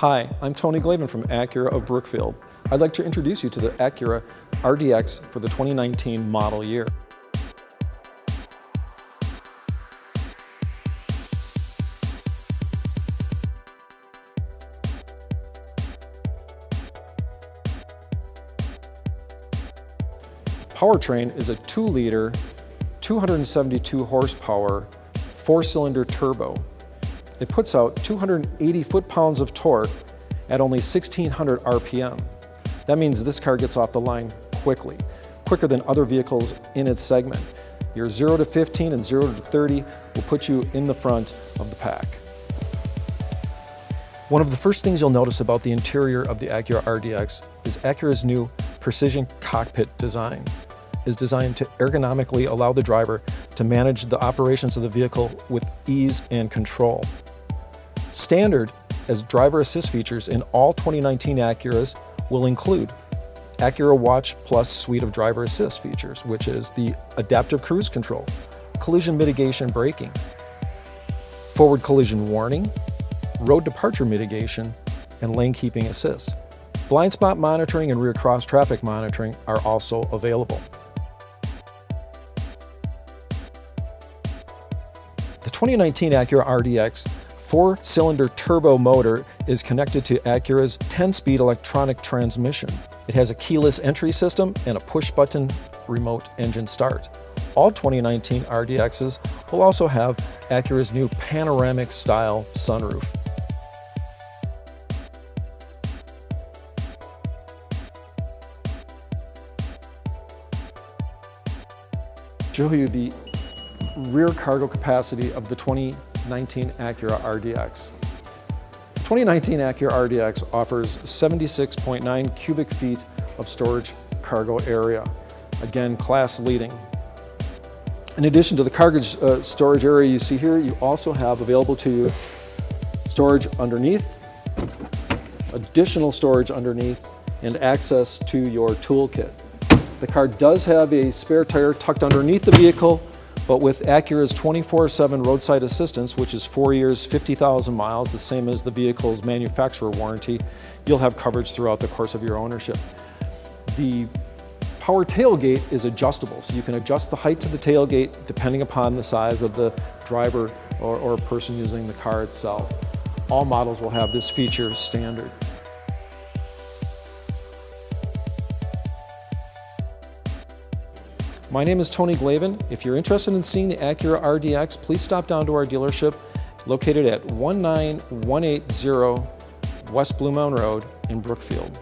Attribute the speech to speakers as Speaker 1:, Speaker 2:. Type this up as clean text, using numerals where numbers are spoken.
Speaker 1: Hi, I'm Tony Glavan from Acura of Brookfield. I'd like to introduce you to the Acura RDX for the 2019 model year. Powertrain is a 2-liter, 272 horsepower, 4-cylinder turbo. It puts out 280 foot-pounds of torque at only 1,600 RPM. That means this car gets off the line quickly, quicker than other vehicles in its segment. Your 0 to 15 and 0 to 30 will put you in the front of the pack. One of the first things you'll notice about the interior of the Acura RDX is Acura's new precision cockpit design is designed to ergonomically allow the driver to manage the operations of the vehicle with ease and control. Standard as driver assist features in all 2019 Acuras will include Acura Watch Plus suite of driver assist features, which is the adaptive cruise control, collision mitigation braking, forward collision warning, road departure mitigation, and lane keeping assist. Blind spot monitoring and rear cross traffic monitoring are also available. The 2019 Acura RDX 4-cylinder turbo motor is connected to Acura's 10-speed electronic transmission. It has a keyless entry system and a push-button remote engine start. All 2019 RDXs will also have Acura's new panoramic-style sunroof. Show you the rear cargo capacity of the 2019 Acura RDX. The 2019 Acura RDX offers 76.9 cubic feet of storage cargo area. Again, class leading. In addition to the cargo storage area you see here, you also have available to you storage underneath, additional storage underneath, and access to your toolkit. The car does have a spare tire tucked underneath the vehicle, but with Acura's 24/7 roadside assistance, which is 4 years, 50,000 miles, the same as the vehicle's manufacturer warranty, you'll have coverage throughout the course of your ownership. The power tailgate is adjustable, so you can adjust the height to the tailgate depending upon the size of the driver or person using the car itself. All models will have this feature standard. My name is Tony Glavan. If you're interested in seeing the Acura RDX, please stop down to our dealership located at 19180 West Bluemound Road in Brookfield.